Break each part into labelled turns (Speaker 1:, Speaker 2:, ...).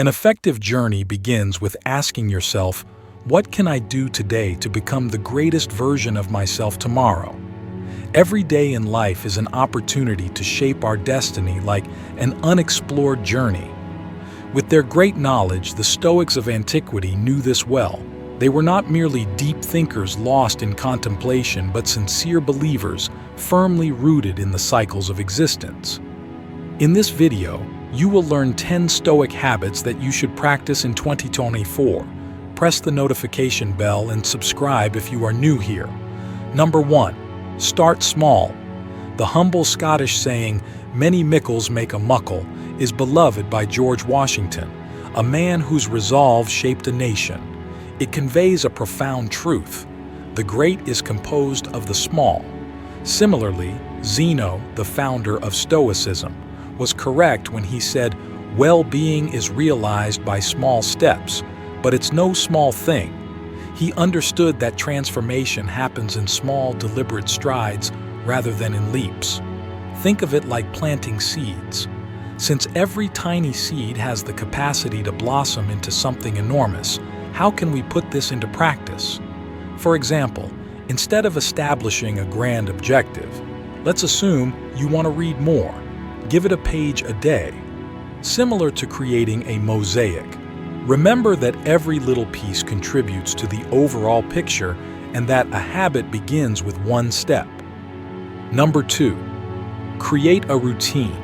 Speaker 1: An effective journey begins with asking yourself, what can I do today to become the greatest version of myself tomorrow? Every day in life is an opportunity to shape our destiny like an unexplored journey. With their great knowledge, the Stoics of antiquity knew this well. They were not merely deep thinkers lost in contemplation, but sincere believers, firmly rooted in the cycles of existence. In this video, you will learn 10 Stoic habits that you should practice in 2024. Press the notification bell and subscribe if you are new here. Number 1. Start small. The humble Scottish saying, "Many mickles make a muckle," is beloved by George Washington, a man whose resolve shaped a nation. It conveys a profound truth. The great is composed of the small. Similarly, Zeno, the founder of Stoicism, was correct when he said, "Well-being is realized by small steps, but it's no small thing." He understood that transformation happens in small, deliberate strides rather than in leaps. Think of it like planting seeds. Since every tiny seed has the capacity to blossom into something enormous, how can we put this into practice? For example, instead of establishing a grand objective, let's assume you want to read more. Give it a page a day. Similar to creating a mosaic, remember that every little piece contributes to the overall picture and that a habit begins with one step. Number 2. Create a routine.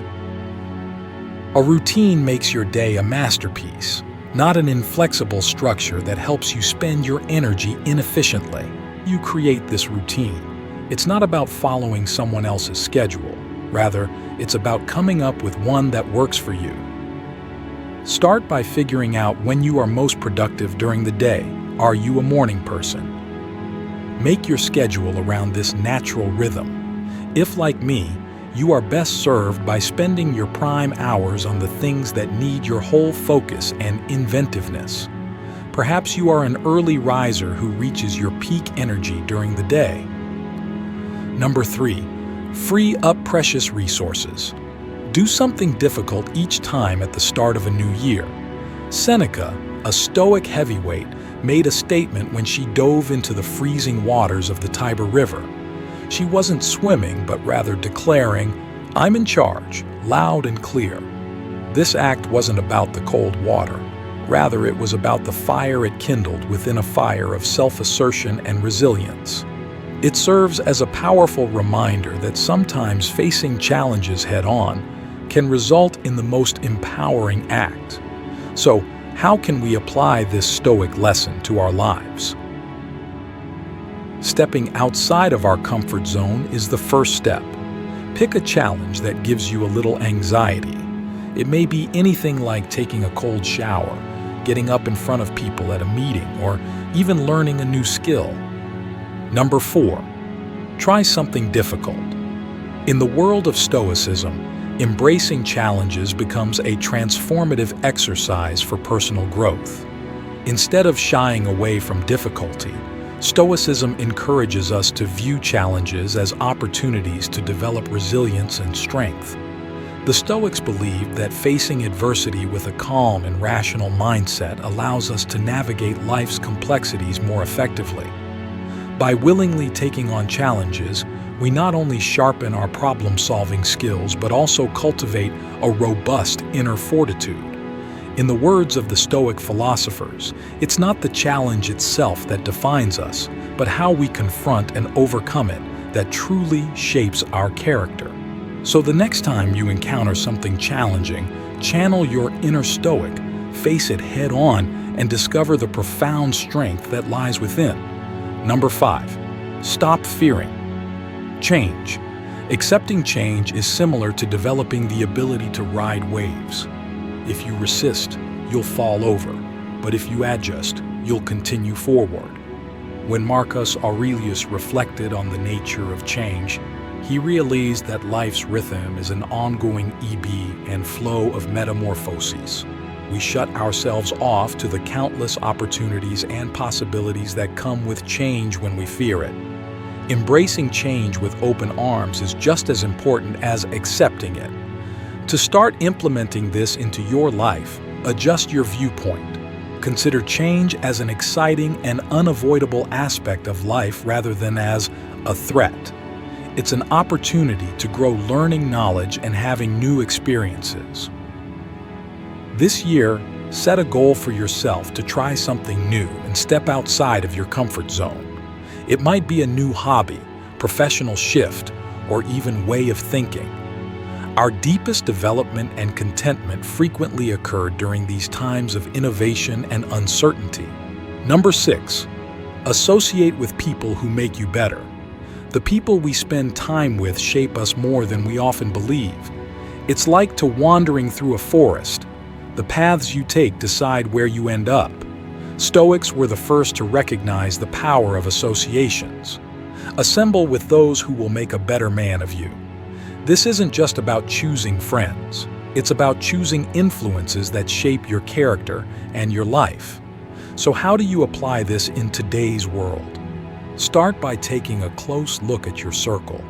Speaker 1: A routine makes your day a masterpiece, not an inflexible structure that helps you spend your energy inefficiently. You create this routine. It's not about following someone else's schedule. Rather, it's about coming up with one that works for you. Start by figuring out when you are most productive during the day. Are you a morning person? Make your schedule around this natural rhythm. If, like me, you are best served by spending your prime hours on the things that need your whole focus and inventiveness. Perhaps you are an early riser who reaches your peak energy during the day. Number 3. Free up precious resources. Do something difficult each time at the start of a new year. Seneca, a Stoic heavyweight, made a statement when she dove into the freezing waters of the Tiber River. She wasn't swimming, but rather declaring, "I'm in charge," loud and clear. This act wasn't about the cold water. Rather, it was about the fire it kindled within a fire of self-assertion and resilience. It serves as a powerful reminder that sometimes facing challenges head-on can result in the most empowering act. So, how can we apply this Stoic lesson to our lives? Stepping outside of our comfort zone is the first step. Pick a challenge that gives you a little anxiety. It may be anything like taking a cold shower, getting up in front of people at a meeting, or even learning a new skill. Number 4. Try something difficult. In the world of Stoicism, embracing challenges becomes a transformative exercise for personal growth. Instead of shying away from difficulty, Stoicism encourages us to view challenges as opportunities to develop resilience and strength. The Stoics believed that facing adversity with a calm and rational mindset allows us to navigate life's complexities more effectively. By willingly taking on challenges, we not only sharpen our problem-solving skills but also cultivate a robust inner fortitude. In the words of the Stoic philosophers, it's not the challenge itself that defines us, but how we confront and overcome it that truly shapes our character. So the next time you encounter something challenging, channel your inner Stoic, face it head-on, and discover the profound strength that lies within. Number 5. Stop fearing change. Accepting change is similar to developing the ability to ride waves. If you resist, you'll fall over, but if you adjust, you'll continue forward. When Marcus Aurelius reflected on the nature of change, he realized that life's rhythm is an ongoing ebb and flow of metamorphoses. We shut ourselves off to the countless opportunities and possibilities that come with change when we fear it. Embracing change with open arms is just as important as accepting it. To start implementing this into your life, Adjust your viewpoint. Consider change as an exciting and unavoidable aspect of life rather than as a threat. It's an opportunity to grow learning knowledge and having new experiences. This year, set a goal for yourself to try something new and step outside of your comfort zone. It might be a new hobby, professional shift, or even way of thinking. Our deepest development and contentment frequently occur during these times of innovation and uncertainty. Number 6, associate with people who make you better. The people we spend time with shape us more than we often believe. It's like to wandering through a forest. The paths you take decide where you end up. Stoics were the first to recognize the power of associations. Assemble with those who will make a better man of you. This isn't just about choosing friends. It's about choosing influences that shape your character and your life. So how do you apply this in today's world? Start by taking a close look at your circle.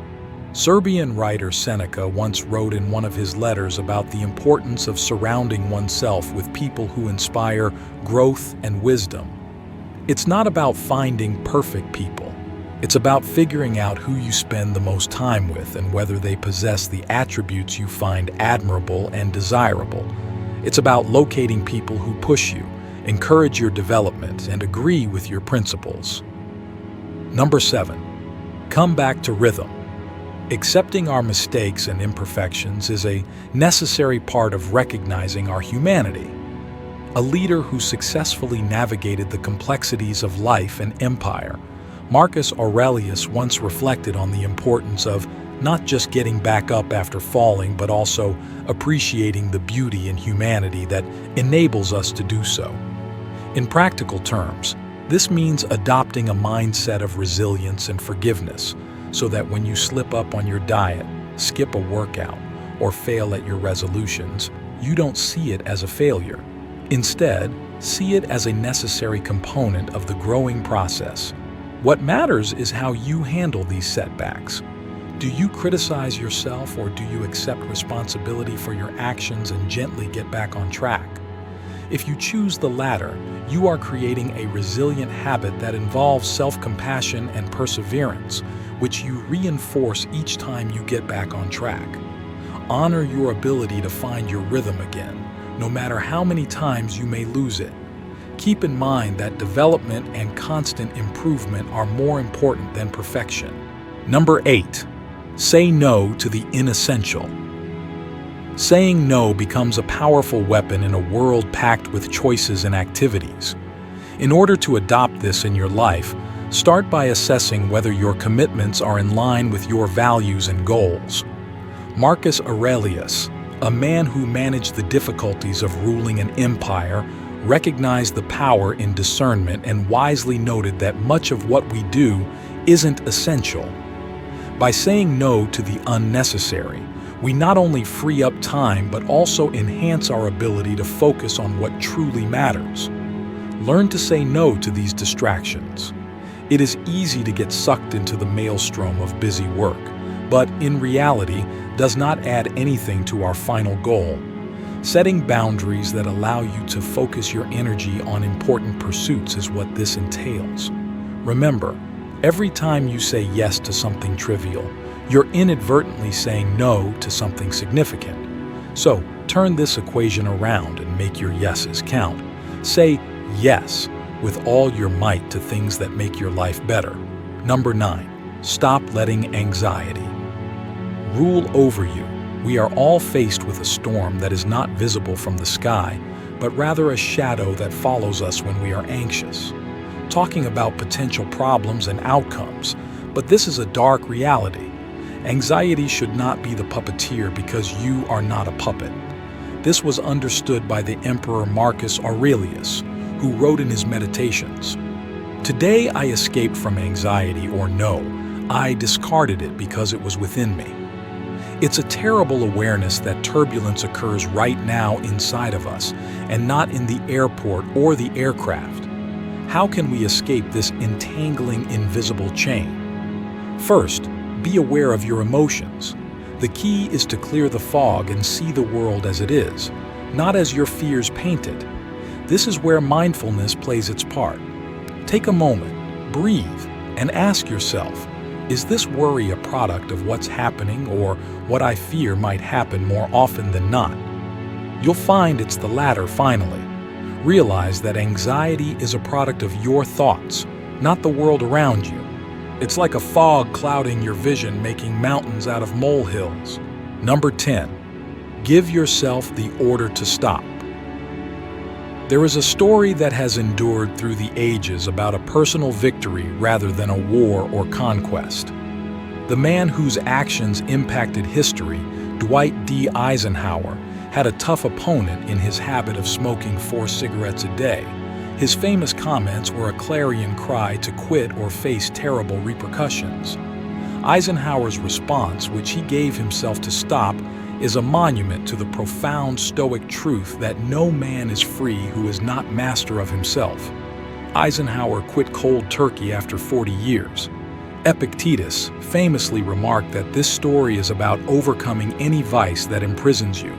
Speaker 1: Serbian writer Seneca once wrote in one of his letters about the importance of surrounding oneself with people who inspire growth and wisdom. It's not about finding perfect people. It's about figuring out who you spend the most time with and whether they possess the attributes you find admirable and desirable. It's about locating people who push you, encourage your development, and agree with your principles. Number 7, come back to rhythm. Accepting our mistakes and imperfections is a necessary part of recognizing our humanity. A leader who successfully navigated the complexities of life and empire, Marcus Aurelius once reflected on the importance of not just getting back up after falling, but also appreciating the beauty and humanity that enables us to do so. In practical terms, this means adopting a mindset of resilience and forgiveness, so that when you slip up on your diet, skip a workout, or fail at your resolutions, you don't see it as a failure. Instead, see it as a necessary component of the growing process. What matters is how you handle these setbacks. Do you criticize yourself, or do you accept responsibility for your actions and gently get back on track? If you choose the latter, you are creating a resilient habit that involves self-compassion and perseverance, which you reinforce each time you get back on track. Honor your ability to find your rhythm again, no matter how many times you may lose it. Keep in mind that development and constant improvement are more important than perfection. Number 8, say no to the inessential. Saying no becomes a powerful weapon in a world packed with choices and activities. In order to adopt this in your life, start by assessing whether your commitments are in line with your values and goals. Marcus Aurelius, a man who managed the difficulties of ruling an empire, recognized the power in discernment and wisely noted that much of what we do isn't essential. By saying no to the unnecessary, we not only free up time but also enhance our ability to focus on what truly matters. Learn to say no to these distractions. It is easy to get sucked into the maelstrom of busy work, but in reality does not add anything to our final goal. Setting boundaries that allow you to focus your energy on important pursuits is what this entails. Remember, every time you say yes to something trivial, you're inadvertently saying no to something significant. So, turn this equation around and make your yeses count. Say yes with all your might to things that make your life better. Number 9, stop letting anxiety rule over you. We are all faced with a storm that is not visible from the sky, but rather a shadow that follows us when we are anxious. Talking about potential problems and outcomes, but this is a dark reality. Anxiety should not be the puppeteer because you are not a puppet. This was understood by the Emperor Marcus Aurelius, who wrote in his Meditations, "Today I escaped from anxiety," or no, I discarded it because it was within me. It's a terrible awareness that turbulence occurs right now inside of us and not in the airport or the aircraft. How can we escape this entangling invisible chain? First, be aware of your emotions. The key is to clear the fog and see the world as it is. not as your fears paint it. This is where mindfulness plays its part. Take a moment, breathe, and ask yourself, is this worry a product of what's happening or what I fear might happen more often than not? You'll find it's the latter finally. Realize that anxiety is a product of your thoughts, not the world around you. It's like a fog clouding your vision, making mountains out of molehills. Number 10. Give yourself the order to stop. There is a story that has endured through the ages about a personal victory rather than a war or conquest. The man whose actions impacted history, Dwight D. Eisenhower, had a tough opponent in his habit of smoking 4 cigarettes a day. His famous comments were a clarion cry to quit or face terrible repercussions. Eisenhower's response, which he gave himself to stop, is a monument to the profound Stoic truth that no man is free who is not master of himself. Eisenhower quit cold turkey after 40 years. Epictetus famously remarked that this story is about overcoming any vice that imprisons you,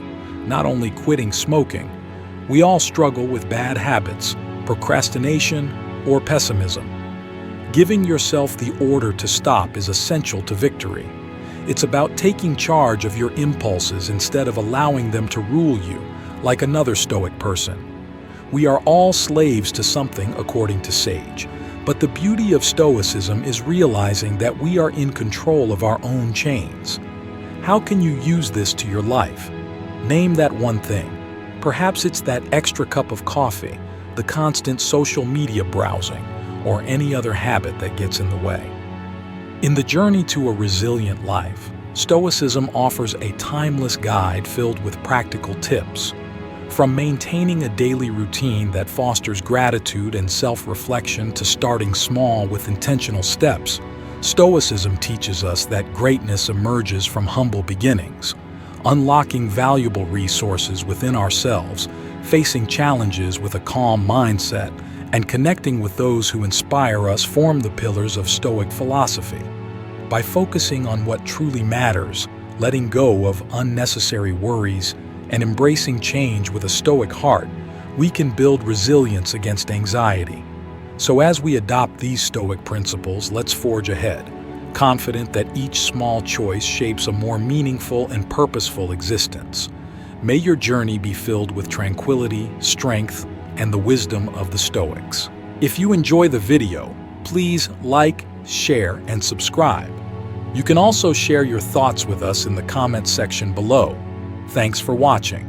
Speaker 1: not only quitting smoking. We all struggle with bad habits, procrastination, or pessimism. Giving yourself the order to stop is essential to victory. It's about taking charge of your impulses instead of allowing them to rule you, like another Stoic person. We are all slaves to something, according to Sage. But the beauty of Stoicism is realizing that we are in control of our own chains. How can you use this to your life? Name that one thing. Perhaps it's that extra cup of coffee, the constant social media browsing, or any other habit that gets in the way. In the journey to a resilient life, Stoicism offers a timeless guide filled with practical tips. From maintaining a daily routine that fosters gratitude and self-reflection to starting small with intentional steps, Stoicism teaches us that greatness emerges from humble beginnings. Unlocking valuable resources within ourselves, facing challenges with a calm mindset, and connecting with those who inspire us form the pillars of Stoic philosophy. By focusing on what truly matters, letting go of unnecessary worries, and embracing change with a Stoic heart, we can build resilience against anxiety. So as we adopt these Stoic principles, let's forge ahead, confident that each small choice shapes a more meaningful and purposeful existence. May your journey be filled with tranquility, strength, and the wisdom of the Stoics. If you enjoy the video, please like, share, and subscribe. You can also share your thoughts with us in the comments section below. Thanks for watching.